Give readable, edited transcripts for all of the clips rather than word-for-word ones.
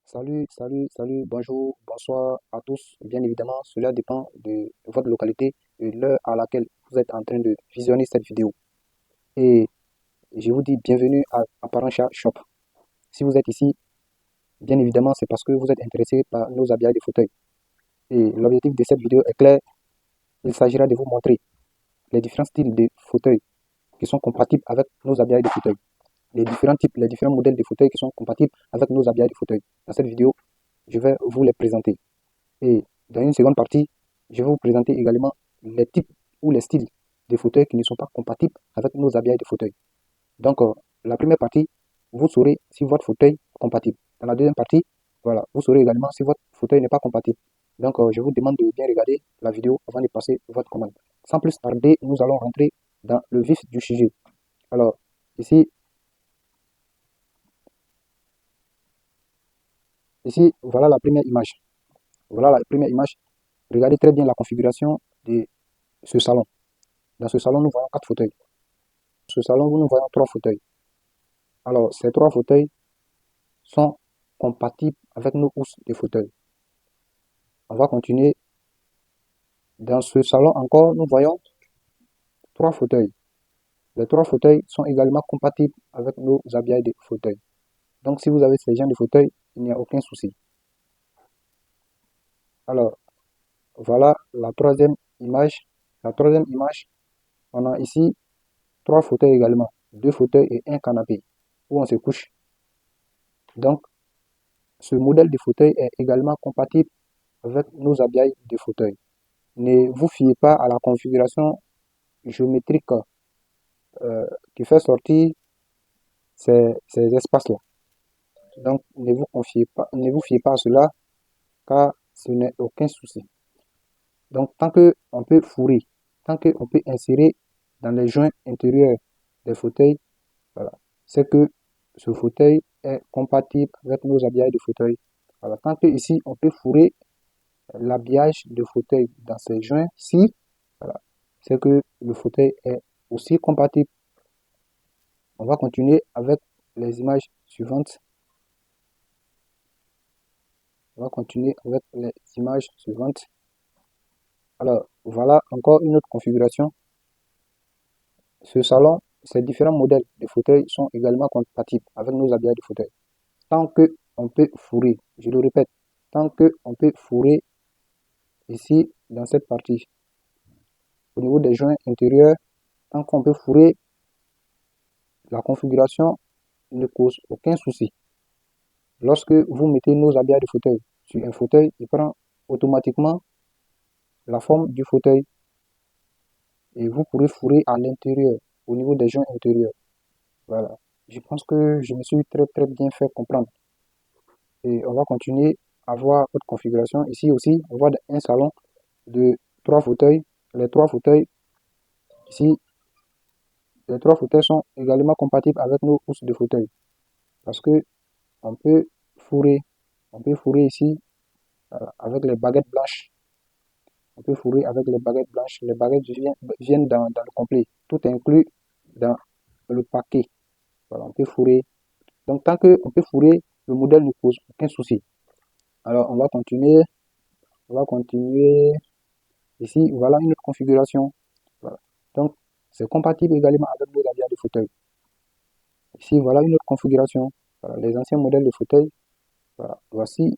Salut, bonjour, bonsoir à tous. Bien évidemment, cela dépend de votre localité et l'heure à laquelle vous êtes en train de visionner cette vidéo. Et je vous dis bienvenue à Apparentia Shop. Si vous êtes ici, bien évidemment, c'est parce que vous êtes intéressé par nos habillages de fauteuil. Et l'objectif de cette vidéo est clair, il s'agira de vous montrer les différents styles de fauteuils qui sont compatibles avec nos habillages de fauteuil. Les différents types, les différents modèles de fauteuils qui sont compatibles avec nos habillages de fauteuil. Dans cette vidéo, je vais vous les présenter. Et dans une seconde partie, je vais vous présenter également les types ou les styles de fauteuils qui ne sont pas compatibles avec nos habillages de fauteuil. Donc, la première partie, vous saurez si votre fauteuil est compatible. Dans la deuxième partie, voilà, vous saurez également si votre fauteuil n'est pas compatible. Donc, je vous demande de bien regarder la vidéo avant de passer votre commande. Sans plus tarder, nous allons rentrer dans le vif du sujet. Alors, ici, voilà la première image. Voilà la première image. Regardez très bien la configuration de ce salon. Dans ce salon, nous voyons quatre fauteuils. Dans ce salon, nous voyons trois fauteuils. Alors, ces trois fauteuils sont compatibles avec nos housses de fauteuils. On va continuer. Dans ce salon encore, nous voyons trois fauteuils. Les trois fauteuils sont également compatibles avec nos habillages de fauteuils. Donc, si vous avez ces genres de fauteuils, il n'y a aucun souci. Alors, voilà la troisième image. La troisième image, on a ici trois fauteuils également. Deux fauteuils et un canapé où on se couche. Donc, ce modèle de fauteuil est également compatible avec nos habillages de fauteuil. Ne vous fiez pas à la configuration géométrique qui fait sortir ces espaces-là. Donc, ne vous fiez pas à cela, car ce n'est aucun souci. Donc, tant qu'on peut fourrer, tant qu'on peut insérer dans les joints intérieurs des fauteuils, voilà, c'est que ce fauteuil est compatible avec nos habillages de fauteuil. Voilà, tant que ici, on peut fourrer l'habillage de fauteuil dans ces joints-ci, voilà, c'est que le fauteuil est aussi compatible. On va continuer avec les images suivantes. On va continuer avec les images suivantes. Alors, voilà encore une autre configuration. Ce salon, ces différents modèles de fauteuils sont également compatibles avec nos habillages de fauteuil. Tant que on peut fourrer, je le répète, tant que on peut fourrer ici dans cette partie, au niveau des joints intérieurs, tant qu'on peut fourrer, la configuration ne cause aucun souci. Lorsque vous mettez nos habillages de fauteuil sur un fauteuil, il prend automatiquement la forme du fauteuil et vous pourrez fourrer à l'intérieur, au niveau des joints intérieurs. Voilà. Je pense que je me suis très bien fait comprendre. Et on va continuer à voir votre configuration. Ici aussi, on voit un salon de trois fauteuils. Les trois fauteuils, ici, les trois fauteuils sont également compatibles avec nos housses de fauteuil. Parce que on peut fourrer, on peut fourrer ici avec les baguettes blanches. On peut fourrer avec les baguettes blanches. Les baguettes viennent dans le complet. Tout est inclus dans le paquet. Voilà, on peut fourrer. Donc, tant qu'on peut fourrer, le modèle ne pose aucun souci. Alors, on va continuer. On va continuer. Ici, voilà une autre configuration. Voilà. Donc, c'est compatible également avec nos habillages de fauteuil. Ici, voilà une autre configuration. Voilà, les anciens modèles de fauteuil. Voilà. Voici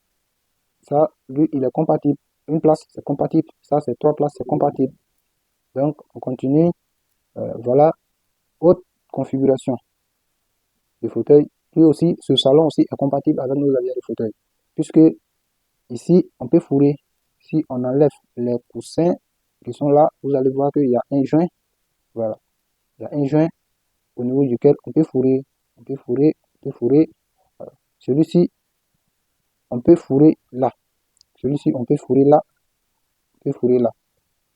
ça. Lui, il est compatible. Une place, c'est compatible. Ça, c'est trois places, c'est compatible. Donc, on continue. Voilà, autre configuration de fauteuil. Puis aussi, ce salon aussi est compatible avec nos habillages de fauteuil. Puisque ici, on peut fourrer. Si on enlève les coussins qui sont là, vous allez voir qu'il y a un joint. Voilà. Il y a un joint au niveau duquel on peut fourrer. On peut fourrer, on peut fourrer. Voilà. Celui-ci, on peut fourrer là. Celui-ci, on peut fourrer là. On peut fourrer là.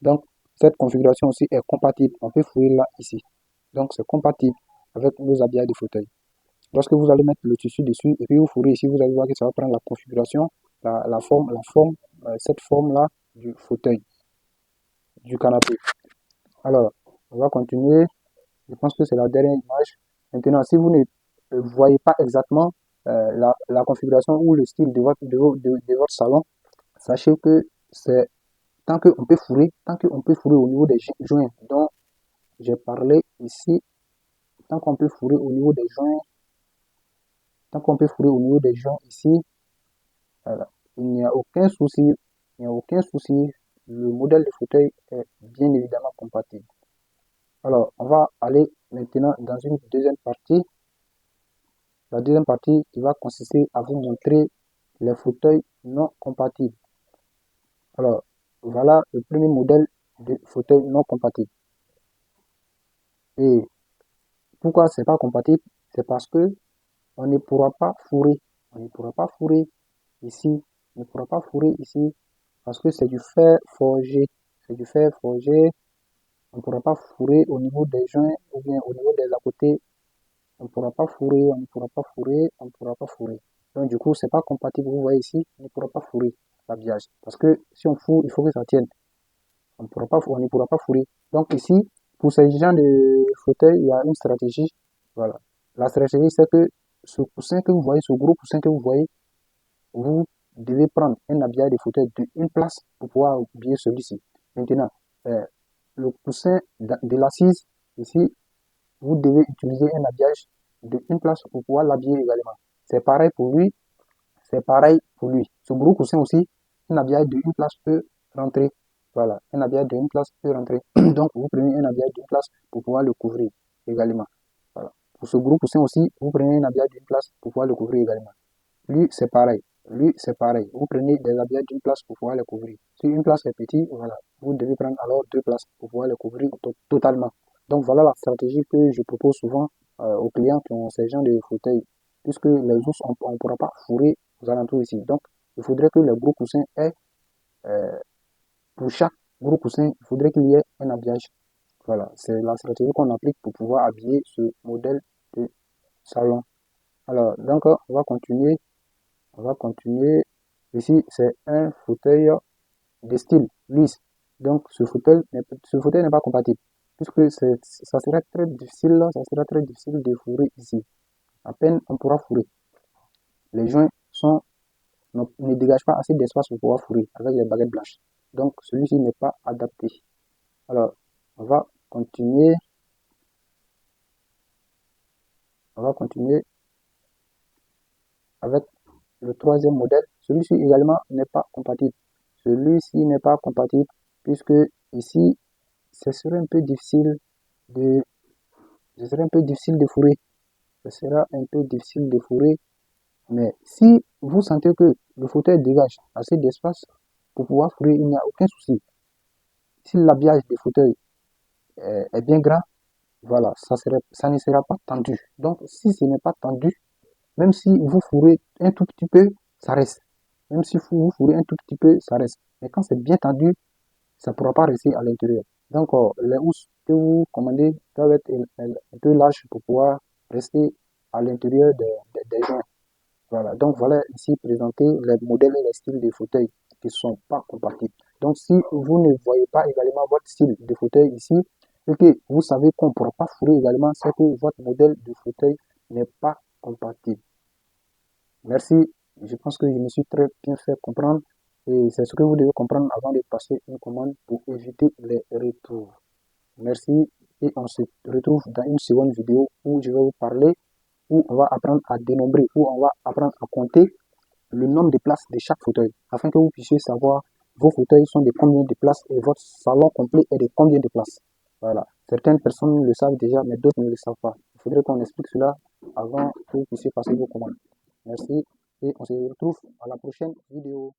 Donc, cette configuration aussi est compatible. On peut fourrer là, ici. Donc, c'est compatible avec nos habillages de fauteuil. Lorsque vous allez mettre le tissu dessus et puis vous fourrez ici, vous allez voir que ça va prendre la configuration, cette forme-là du fauteuil, du canapé. Alors, on va continuer. Je pense que c'est la dernière image. Maintenant, si vous ne voyez pas exactement, la configuration ou le style de votre salon, sachez que c'est tant qu'on peut fourrer au niveau des joints dont j'ai parlé ici, tant qu'on peut fourrer au niveau des joints, tant qu'on peut fourrer au niveau des joints ici, voilà, il n'y a aucun souci, il n'y a aucun souci. Le modèle de fauteuil est bien évidemment compatible. Alors, on va aller maintenant dans une deuxième partie. La deuxième partie qui va consister à vous montrer les fauteuils non compatibles. Alors, voilà le premier modèle de fauteuil non compatible. Et pourquoi c'est pas compatible? C'est parce que on ne pourra pas fourrer. On ne pourra pas fourrer ici. On ne pourra pas fourrer ici parce que c'est du fer forgé. C'est du fer forgé. On ne pourra pas fourrer au niveau des joints ou bien au niveau des à côté. On ne pourra pas fourrer, on ne pourra pas fourrer, on ne pourra pas fourrer. Donc du coup, c'est pas compatible. Vous voyez ici, on ne pourra pas fourrer l'habillage. Parce que si on fourre, il faut que ça tienne. On ne pourra pas fourrer. Donc ici, pour ces gens de fauteuil, il y a une stratégie. Voilà. La stratégie, c'est que ce coussin que vous voyez, ce gros coussin que vous voyez, vous devez prendre un habillage de fauteuil d'une place pour pouvoir habiller celui-ci. Maintenant, le coussin de l'assise, ici, vous devez utiliser un habillage d'une place pour pouvoir l'habiller également. C'est pareil pour lui, c'est pareil pour lui. Ce gros coussin aussi, un habillage d'une place peut rentrer. Voilà, un habillage d'une place peut rentrer. Donc, vous prenez un habillage d'une place pour pouvoir le couvrir également. Voilà. Pour ce gros coussin aussi, vous prenez un habillage d'une place pour pouvoir le couvrir également. Lui, c'est pareil. Lui, c'est pareil. Vous prenez des habillages d'une place pour pouvoir les couvrir. Si une place est petite, voilà, vous devez prendre alors deux places pour pouvoir les couvrir totalement. Donc voilà la stratégie que je propose souvent aux clients qui ont ces gens de fauteuils, puisque les ours, on ne pourra pas fourrer aux alentours ici. Donc, il faudrait que le gros coussin ait, euh, pour chaque gros coussin, il faudrait qu'il y ait un habillage. Voilà, c'est la stratégie qu'on applique pour pouvoir habiller ce modèle de salon. Alors, donc, on va continuer. On va continuer. Ici, c'est un fauteuil de style Luis. Donc, ce fauteuil n'est pas compatible. Puisque ça serait très difficile, de fourrer ici. À peine on pourra fourrer. Les joints ne dégagent pas assez d'espace pour pouvoir fourrer avec les baguettes blanches. Donc, celui-ci n'est pas adapté. Alors, on va continuer. On va continuer avec le troisième modèle. Celui-ci également n'est pas compatible. Celui-ci n'est pas compatible puisque ici, ce serait un peu difficile de, ce serait un peu difficile de fourrer. Ce sera un peu difficile de fourrer. Mais si vous sentez que le fauteuil dégage assez d'espace pour pouvoir fourrer, il n'y a aucun souci. Si l'habillage des fauteuils est bien grand, voilà, ça ne sera pas tendu. Donc, si ce n'est pas tendu, même si vous fourrez un tout petit peu, ça reste. Même si vous fourrez un tout petit peu, ça reste. Mais quand c'est bien tendu, ça ne pourra pas rester à l'intérieur. Donc, les housses que vous commandez doivent être un peu larges pour pouvoir rester à l'intérieur des joints. Voilà. Donc, voilà ici présenté les modèles et les styles de fauteuils qui ne sont pas compatibles. Donc, si vous ne voyez pas également votre style de fauteuil ici, et que vous savez qu'on ne pourra pas fourrer également, c'est que votre modèle de fauteuil n'est pas compatible. Merci. Je pense que je me suis très bien fait comprendre et c'est ce que vous devez comprendre avant de passer une commande pour éviter les retours. Merci et on se retrouve dans une seconde vidéo où je vais vous parler, où on va apprendre à dénombrer, où on va apprendre à compter le nombre de places de chaque fauteuil afin que vous puissiez savoir vos fauteuils sont de combien de places et votre salon complet est de combien de places. Voilà. Certaines personnes le savent déjà, mais d'autres ne le savent pas. Il faudrait qu'on explique cela avant que vous puissiez passer vos commandes. Merci et on se retrouve à la prochaine vidéo.